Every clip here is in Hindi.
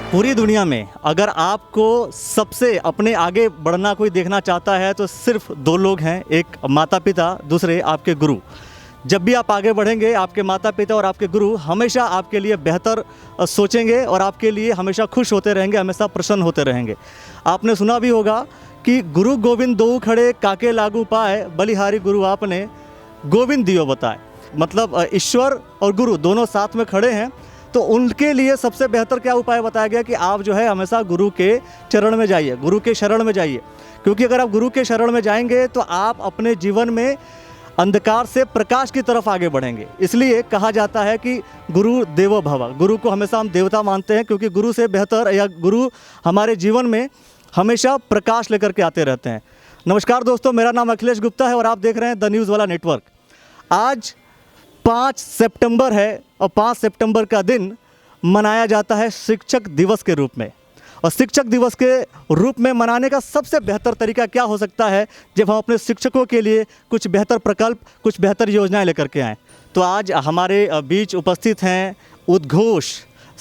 पूरी दुनिया में अगर आपको सबसे अपने आगे बढ़ना कोई देखना चाहता है तो सिर्फ दो लोग हैं, एक माता पिता, दूसरे आपके गुरु। जब भी आप आगे बढ़ेंगे आपके माता पिता और आपके गुरु हमेशा आपके लिए बेहतर सोचेंगे और आपके लिए हमेशा खुश होते रहेंगे, हमेशा प्रसन्न होते रहेंगे। आपने सुना भी होगा कि गुरु गोविंद दो खड़े काके लागू पाए, बलिहारी गुरु आपने गोविंद दियो बताए। मतलब ईश्वर और गुरु दोनों साथ में खड़े हैं, तो उनके लिए सबसे बेहतर क्या उपाय बताया गया कि आप जो है हमेशा गुरु के चरण में जाइए, गुरु के शरण में जाइए। क्योंकि अगर आप गुरु के शरण में जाएंगे तो आप अपने जीवन में अंधकार से प्रकाश की तरफ आगे बढ़ेंगे। इसलिए कहा जाता है कि गुरु देवो भव, गुरु को हमेशा हम देवता मानते हैं, क्योंकि गुरु से बेहतर या गुरु हमारे जीवन में हमेशा प्रकाश लेकर के आते रहते हैं। नमस्कार दोस्तों, मेरा नाम अखिलेश गुप्ता है और आप देख रहे हैं द न्यूज़ वाला नेटवर्क। आज 5 सितंबर है और 5 सितंबर का दिन मनाया जाता है शिक्षक दिवस के रूप में। और शिक्षक दिवस के रूप में मनाने का सबसे बेहतर तरीका क्या हो सकता है जब हम अपने शिक्षकों के लिए कुछ बेहतर प्रकल्प, कुछ बेहतर योजनाएं लेकर के आएँ। तो आज हमारे बीच उपस्थित हैं उद्घोष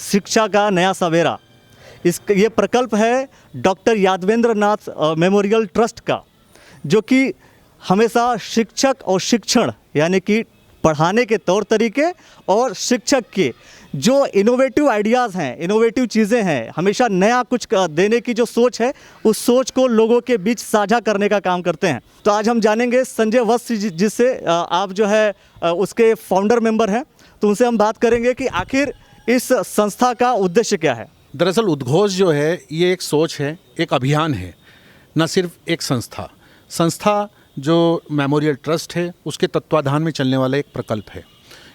शिक्षा का नया सवेरा। ये प्रकल्प है डॉक्टर यादवेंद्र नाथ मेमोरियल ट्रस्ट का, जो कि हमेशा शिक्षक और शिक्षण यानी कि पढ़ाने के तौर तरीके और शिक्षक के जो इनोवेटिव आइडियाज़ हैं, इनोवेटिव चीज़ें हैं, हमेशा नया कुछ देने की जो सोच है, उस सोच को लोगों के बीच साझा करने का काम करते हैं। तो आज हम जानेंगे संजय वत्स जिससे आप जो है उसके फाउंडर मेंबर हैं, तो उनसे हम बात करेंगे कि आखिर इस संस्था का उद्देश्य क्या है। दरअसल उद्घोष जो है ये एक सोच है, एक अभियान है, न सिर्फ एक संस्था जो मेमोरियल ट्रस्ट है उसके तत्वाधान में चलने वाला एक प्रकल्प है।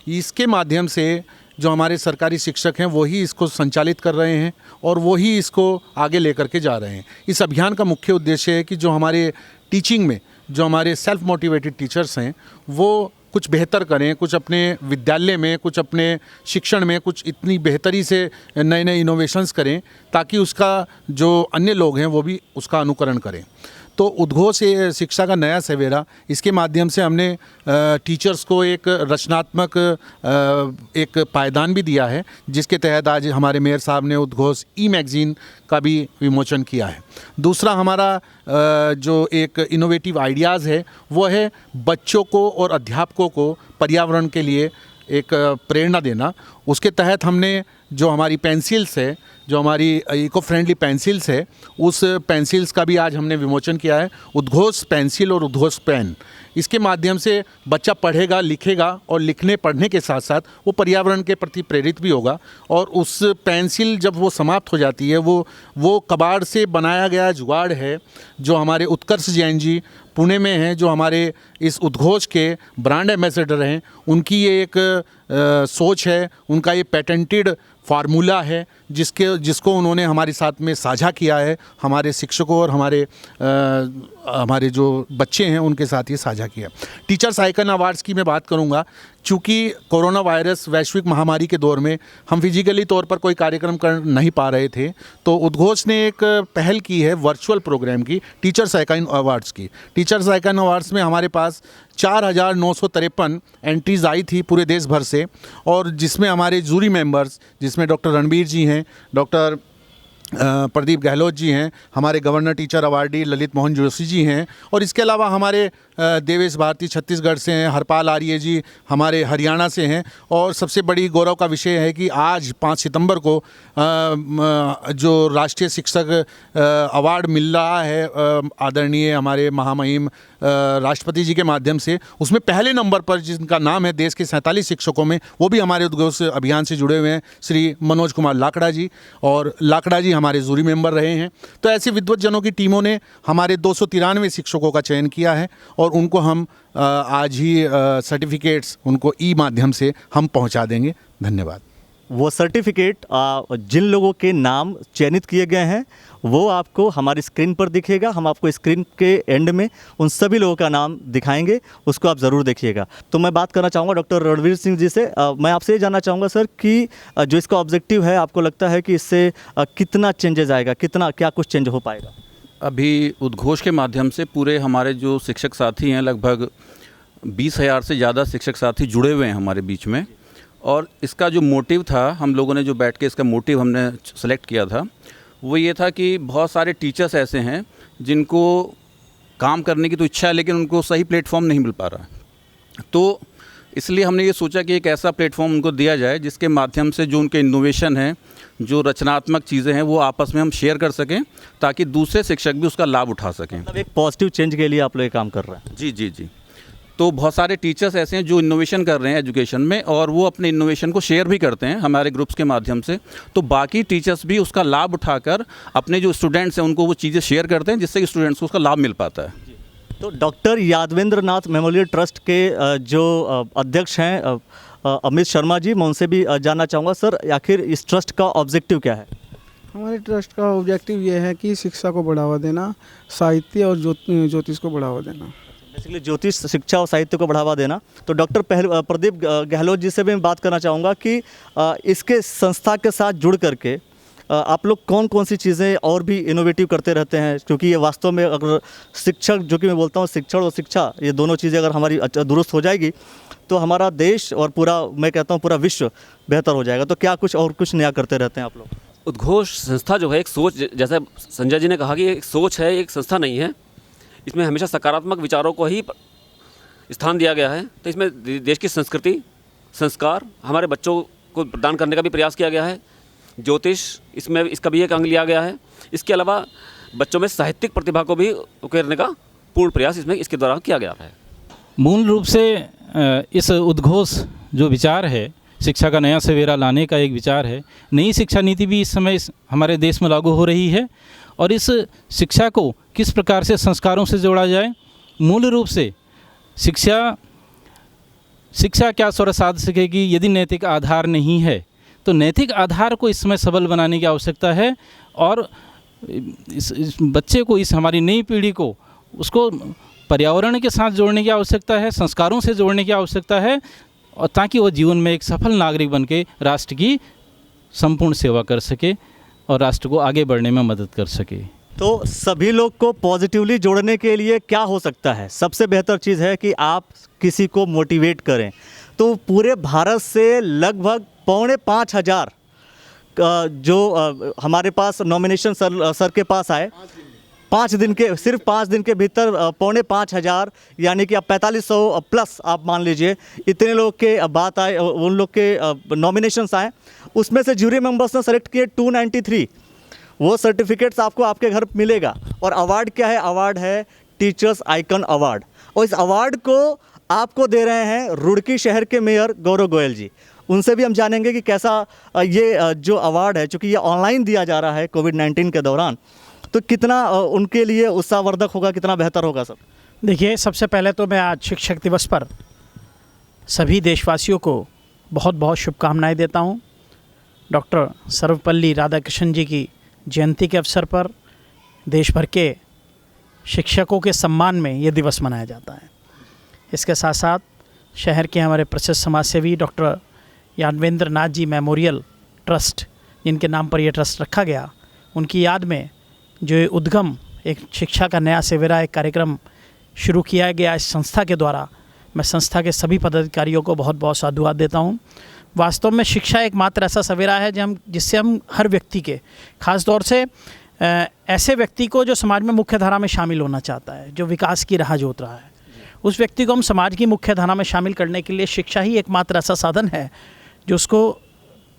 इसके माध्यम से जो हमारे सरकारी शिक्षक हैं वही इसको संचालित कर रहे हैं और वही इसको आगे लेकर के जा रहे हैं। इस अभियान का मुख्य उद्देश्य है कि जो हमारे टीचिंग में जो हमारे सेल्फ मोटिवेटेड टीचर्स हैं वो कुछ बेहतर करें, कुछ अपने विद्यालय में, कुछ अपने शिक्षण में कुछ इतनी बेहतरी से नए नए इनोवेशंस करें ताकि उसका जो अन्य लोग हैं वो भी उसका अनुकरण करें। तो उद्घोष शिक्षा का नया सवेरा, इसके माध्यम से हमने टीचर्स को एक रचनात्मक एक पायदान भी दिया है, जिसके तहत आज हमारे मेयर साहब ने उद्घोष ई-मैगज़ीन का भी विमोचन किया है। दूसरा हमारा जो एक इनोवेटिव आइडियाज़ है वो है बच्चों को और अध्यापकों को पर्यावरण के लिए एक प्रेरणा देना। उसके तहत हमने जो हमारी पेंसिल्स है, जो हमारी इको फ्रेंडली पेंसिल्स है, उस पेंसिल्स का भी आज हमने विमोचन किया है, उद्घोष पेंसिल और उद्घोष पेन। इसके माध्यम से बच्चा पढ़ेगा, लिखेगा और लिखने पढ़ने के साथ साथ वो पर्यावरण के प्रति प्रेरित भी होगा। और उस पेंसिल जब वो समाप्त हो जाती है, वो कबाड़ से बनाया गया जुगाड़ है जो हमारे उत्कर्ष जैन जी पुणे में हैं, जो हमारे इस उद्घोष के ब्रांड एम्बेसडर हैं। उनकी ये एक सोच है, उनका ये पेटेंटेड फार्मूला है जिसको उन्होंने हमारे साथ में साझा किया है, हमारे शिक्षकों और हमारे जो बच्चे हैं उनके साथ ये साझा किया। टीचर्स आइकन अवार्ड्स की मैं बात करूंगा। चूँकि कोरोना वायरस वैश्विक महामारी के दौर में हम फिजिकली तौर पर कोई कार्यक्रम कर नहीं पा रहे थे, तो उद्घोष ने एक पहल की है वर्चुअल प्रोग्राम की, टीचर्स आइकन अवार्ड्स की। टीचर्स आइकन अवार्ड्स में हमारे पास 4,953 एंट्रीज़ आई थी पूरे देश भर से, और जिसमें हमारे जूरी मेंबर्स, जिसमें डॉक्टर रणबीर जी हैं, डॉक्टर प्रदीप गहलोत जी हैं, हमारे governor teacher awardee Lalit Mohan Joshi ji हैं, और इसके अलावा हमारे देवेश भारती छत्तीसगढ़ से हैं, हरपाल आर्य जी हमारे हरियाणा से हैं। और सबसे बड़ी गौरव का विषय है कि आज 5 सितंबर को जो राष्ट्रीय शिक्षक अवार्ड मिल रहा है आदरणीय हमारे महामहिम राष्ट्रपति जी के माध्यम से, उसमें पहले नंबर पर जिनका नाम है देश के 47 शिक्षकों में, वो भी हमारे उद्घोष अभियान से जुड़े हुए हैं, श्री मनोज कुमार लाकड़ा जी। और लाकड़ा जी हमारे जूरी मेंबर रहे हैं। तो ऐसे विद्वतजनों की टीमों ने हमारे 293 शिक्षकों का चयन किया है और उनको हम आज ही सर्टिफिकेट्स उनको ई माध्यम से हम पहुंचा देंगे। धन्यवाद। वो सर्टिफिकेट जिन लोगों के नाम चयनित किए गए हैं वो आपको हमारी स्क्रीन पर दिखेगा। हम आपको स्क्रीन के एंड में उन सभी लोगों का नाम दिखाएंगे, उसको आप ज़रूर देखिएगा। तो मैं बात करना चाहूँगा डॉक्टर रणवीर सिंह जी से। मैं आपसे ये जानना चाहूँगा सर कि जो इसका ऑब्जेक्टिव है, आपको लगता है कि इससे कितना चेंजेस आएगा, क्या कुछ चेंज हो पाएगा? अभी उद्घोष के माध्यम से पूरे हमारे जो शिक्षक साथी हैं, लगभग 20,000 से ज़्यादा शिक्षक साथी जुड़े हुए हैं हमारे बीच में। और इसका जो मोटिव था, हम लोगों ने जो बैठ के इसका मोटिव हमने सेलेक्ट किया था, वो ये था कि बहुत सारे टीचर्स ऐसे हैं जिनको काम करने की तो इच्छा है, लेकिन उनको सही प्लेटफॉर्म नहीं मिल पा रहा। तो इसलिए हमने ये सोचा कि एक ऐसा प्लेटफॉर्म उनको दिया जाए जिसके माध्यम से जो उनके इनोवेशन हैं, जो रचनात्मक चीज़ें हैं, वो आपस में हम शेयर कर सकें, ताकि दूसरे शिक्षक भी उसका लाभ उठा सकें। मतलब एक पॉजिटिव चेंज के लिए आप लोग ये काम कर रहे हैं। जी जी जी। तो बहुत सारे टीचर्स ऐसे हैं जो इनोवेशन कर रहे हैं एजुकेशन में, और वो अपने इनोवेशन को शेयर भी करते हैं हमारे ग्रुप्स के माध्यम से। तो बाकी टीचर्स भी उसका लाभ उठाकर अपने जो स्टूडेंट्स हैं उनको वो चीज़ें शेयर करते हैं, जिससे कि स्टूडेंट्स को उसका लाभ मिल पाता है। तो डॉक्टर यादवेंद्र नाथ मेमोरियल ट्रस्ट के जो अध्यक्ष हैं अमित शर्मा जी, मैं उनसे भी जानना चाहूँगा, सर आखिर इस ट्रस्ट का ऑब्जेक्टिव क्या है? हमारे ट्रस्ट का ऑब्जेक्टिव ये है कि शिक्षा को बढ़ावा देना, साहित्य और ज्योतिष को बढ़ावा देना। बेसिकली ज्योतिष, शिक्षा और साहित्य को बढ़ावा देना। तो डॉक्टर प्रदीप गहलोत जी से भी मैं बात करना चाहूँगा कि इसके संस्था के साथ जुड़ करके आप लोग कौन कौन सी चीज़ें और भी इनोवेटिव करते रहते हैं? क्योंकि ये वास्तव में अगर शिक्षक, जो कि मैं बोलता हूँ शिक्षण और शिक्षा, ये दोनों चीज़ें अगर हमारी दुरुस्त हो जाएगी तो हमारा देश और पूरा, मैं कहता हूँ पूरा विश्व बेहतर हो जाएगा। तो क्या कुछ और कुछ नया करते रहते हैं आप लोग? उद्घोष संस्था जो है एक सोच, जैसे संजय जी ने कहा कि एक सोच है, एक संस्था नहीं है। इसमें हमेशा सकारात्मक विचारों को ही स्थान दिया गया है। तो इसमें देश की संस्कृति, संस्कार हमारे बच्चों को प्रदान करने का भी प्रयास किया गया है। ज्योतिष, इसमें इसका भी एक अंग लिया गया है। इसके अलावा बच्चों में साहित्यिक प्रतिभा को भी उकेरने का पूर्ण प्रयास इसके द्वारा किया गया है। मूल रूप से इस उद्घोष जो विचार है, शिक्षा का नया सवेरा लाने का एक विचार है। नई शिक्षा नीति भी इस समय हमारे देश में लागू हो रही है, और इस शिक्षा को किस प्रकार से संस्कारों से जोड़ा जाए। मूल रूप से शिक्षा क्या स्वर साध सकेगी यदि नैतिक आधार नहीं है? तो नैतिक आधार को इस समय सबल बनाने की आवश्यकता है, और इस बच्चे को, इस हमारी नई पीढ़ी को, उसको पर्यावरण के साथ जोड़ने की आवश्यकता है, संस्कारों से जोड़ने की आवश्यकता है, और ताकि वो जीवन में एक सफल नागरिक बन के राष्ट्र की संपूर्ण सेवा कर सके और राष्ट्र को आगे बढ़ने में मदद कर सके। तो सभी लोग को पॉजिटिवली जोड़ने के लिए क्या हो सकता है? सबसे बेहतर चीज़ है कि आप किसी को मोटिवेट करें। तो पूरे भारत से लगभग 4,500 जो हमारे पास नॉमिनेशन सर के पास आए, 5 दिन के, सिर्फ 5 दिन के भीतर 4,500, यानी कि अब 4500 प्लस आप मान लीजिए, इतने लोग के बात आए, उन लोग के नॉमिनेशंस आए। उसमें से ज्यूरी मेंबर्स ने सेलेक्ट किए 293। वो सर्टिफिकेट्स आपको आपके घर मिलेगा। और अवार्ड क्या है? अवार्ड है टीचर्स आइकन अवार्ड, और इस अवार्ड को आपको दे रहे हैं रुड़की शहर के मेयर गौरव गोयल जी। उनसे भी हम जानेंगे कि कैसा ये जो अवार्ड है, चूँकि ये ऑनलाइन दिया जा रहा है कोविड-19 के दौरान, तो कितना उनके लिए उत्साहवर्धक होगा, कितना बेहतर होगा सर? देखिए, सबसे पहले तो मैं आज शिक्षक दिवस पर सभी देशवासियों को बहुत बहुत शुभकामनाएं देता हूं। डॉक्टर सर्वपल्ली राधाकृष्णन जी की जयंती के अवसर पर देश भर के शिक्षकों के सम्मान में ये दिवस मनाया जाता है। इसके साथ साथ शहर के हमारे प्रसिद्ध समाजसेवी doctor Yadavindra Nath ji memorial trust, जिनके नाम पर यह ट्रस्ट रखा गया, उनकी याद में जो ये उद्गम एक शिक्षा का नया सवेरा एक कार्यक्रम शुरू किया गया इस संस्था के द्वारा, मैं संस्था के सभी पदाधिकारियों को बहुत बहुत साधुवाद देता हूँ। वास्तव में शिक्षा एकमात्र ऐसा सवेरा है जिससे हम हर व्यक्ति के, ख़ास तौर से ऐसे व्यक्ति को जो समाज में मुख्य धारा में शामिल होना चाहता है, जो विकास की राह जोत रहा है, उस व्यक्ति को हम समाज की मुख्य धारा में शामिल करने के लिए शिक्षा ही एकमात्र ऐसा साधन है जो उसको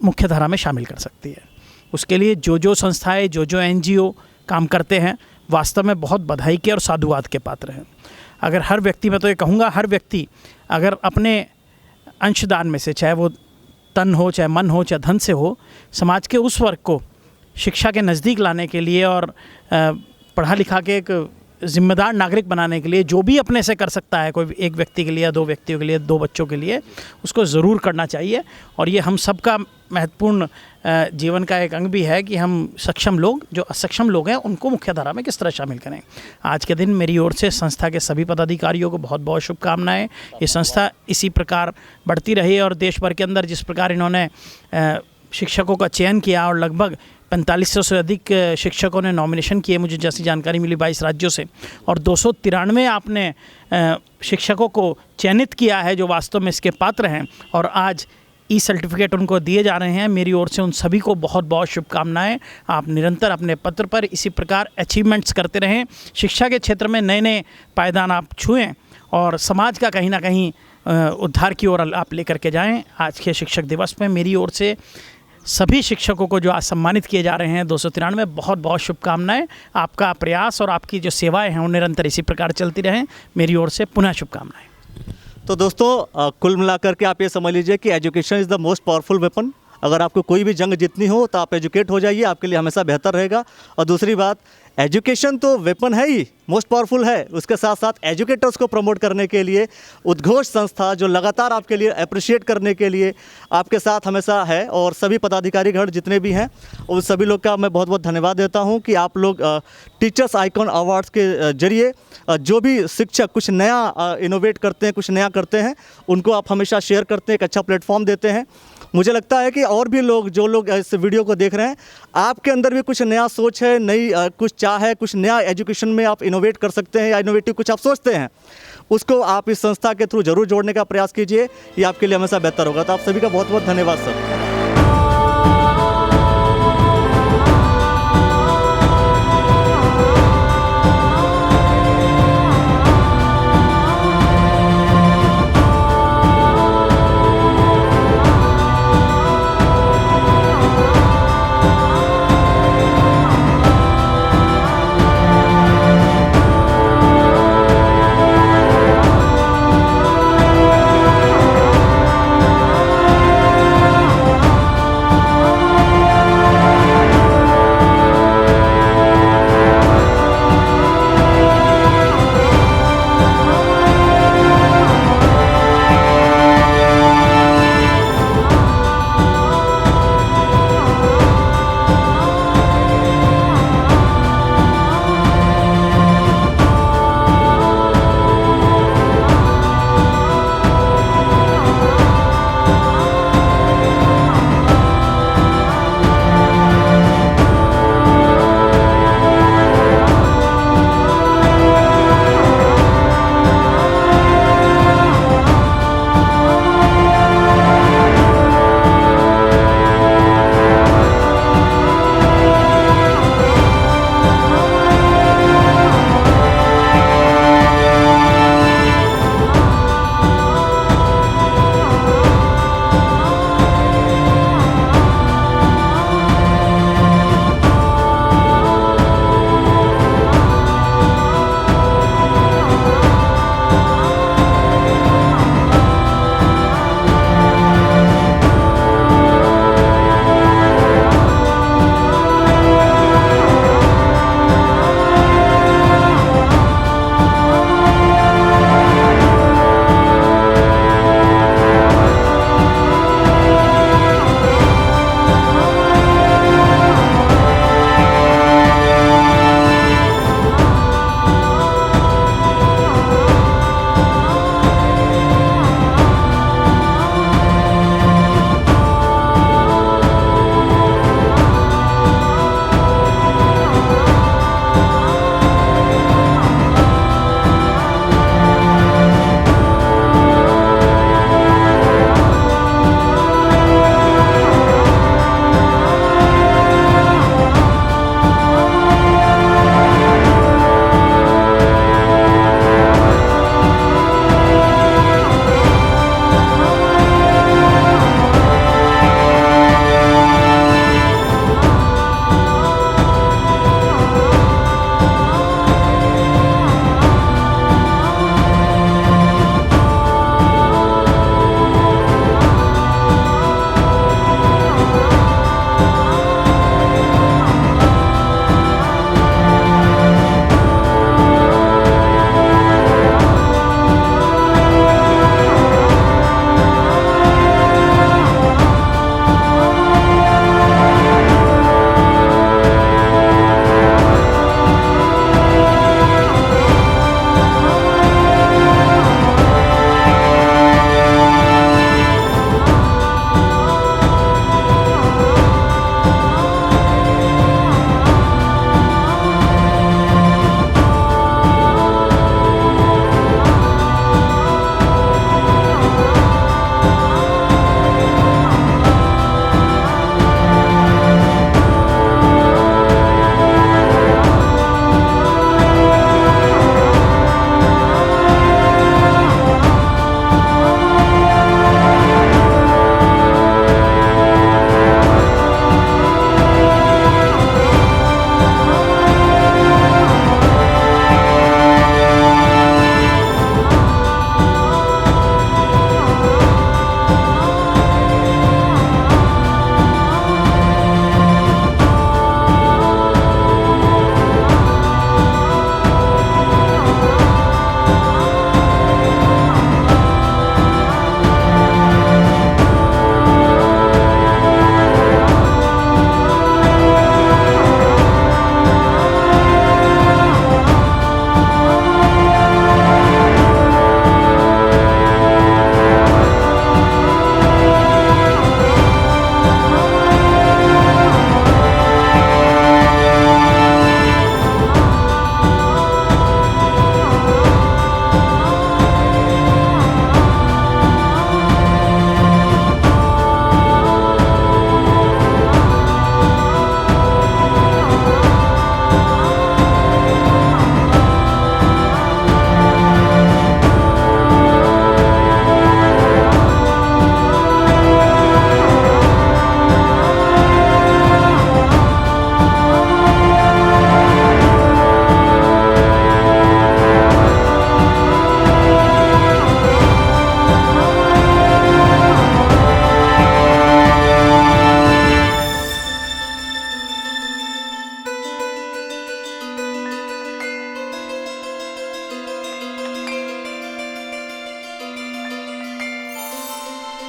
मुख्य धारा में शामिल कर सकती है। उसके लिए जो संस्थाएं, जो NGO काम करते हैं, वास्तव में बहुत बधाई के और साधुवाद के पात्र हैं। अगर हर व्यक्ति, मैं तो ये कहूँगा, हर व्यक्ति अगर अपने अंशदान में से, चाहे वो तन हो, चाहे मन हो, चाहे धन से हो, समाज के उस वर्ग को शिक्षा के नज़दीक लाने के लिए और पढ़ा लिखा के एक जिम्मेदार नागरिक बनाने के लिए जो भी अपने से कर सकता है, कोई एक व्यक्ति के लिए, 2 व्यक्तियों के लिए, 2 बच्चों के लिए, उसको ज़रूर करना चाहिए। और ये हम सब का महत्वपूर्ण जीवन का एक अंग भी है कि हम सक्षम लोग, जो असक्षम लोग हैं, उनको मुख्य धारा में किस तरह शामिल करें। आज के दिन मेरी ओर से संस्था के सभी पदाधिकारियों को बहुत बहुत शुभकामनाएं। ये संस्था इसी प्रकार बढ़ती रही और देश भर के अंदर जिस प्रकार इन्होंने शिक्षकों का चयन किया और लगभग 4500 से अधिक शिक्षकों ने नॉमिनेशन किए, मुझे जैसी जानकारी मिली 22 राज्यों से, और 293 आपने शिक्षकों को चयनित किया है जो वास्तव में इसके पात्र हैं। और आज ई सर्टिफिकेट उनको दिए जा रहे हैं। मेरी ओर से उन सभी को बहुत बहुत शुभकामनाएं। आप निरंतर अपने पत्र पर इसी प्रकार अचीवमेंट्स करते रहें, शिक्षा के क्षेत्र में नए नए पायदान आप छुएं और समाज का कहीं ना कहीं उद्धार की ओर आप लेकर के जाएं। आज के शिक्षक दिवस में मेरी ओर से सभी शिक्षकों को जो आज सम्मानित किए जा रहे हैं 293, बहुत बहुत शुभकामनाएं। आपका प्रयास और आपकी जो सेवाएं हैं वो निरंतर इसी प्रकार चलती रहें। मेरी ओर से पुनः शुभकामनाएं। तो दोस्तों कुल मिलाकर के आप ये समझ लीजिए कि education is the most powerful weapon. अगर आपको कोई भी जंग जीतनी हो तो आप एजुकेट हो जाइए, आपके लिए हमेशा बेहतर रहेगा। और दूसरी बात, एजुकेशन तो वेपन है ही, मोस्ट पावरफुल है, उसके साथ साथ एजुकेटर्स को प्रमोट करने के लिए उद्घोष संस्था जो लगातार आपके लिए अप्रिशिएट करने के लिए आपके साथ हमेशा है, और सभी पदाधिकारीगण जितने भी हैं उन सभी लोग का मैं बहुत बहुत धन्यवाद देता हूं कि आप लोग टीचर्स आइकॉन अवार्ड्स के जरिए जो भी शिक्षक कुछ नया इनोवेट करते हैं, कुछ नया करते हैं, उनको आप हमेशा शेयर करते हैं, एक अच्छा प्लेटफॉर्म देते हैं। मुझे लगता है कि और भी लोग जो लोग इस वीडियो को देख रहे हैं, आपके अंदर भी कुछ नया सोच है, नई कुछ चाह है, कुछ नया एजुकेशन में आप इनोवेट कर सकते हैं या इनोवेटिव कुछ आप सोचते हैं, उसको आप इस संस्था के थ्रू जरूर जोड़ने का प्रयास कीजिए। ये आपके लिए हमेशा बेहतर होगा। तो आप सभी का बहुत बहुत धन्यवाद सर।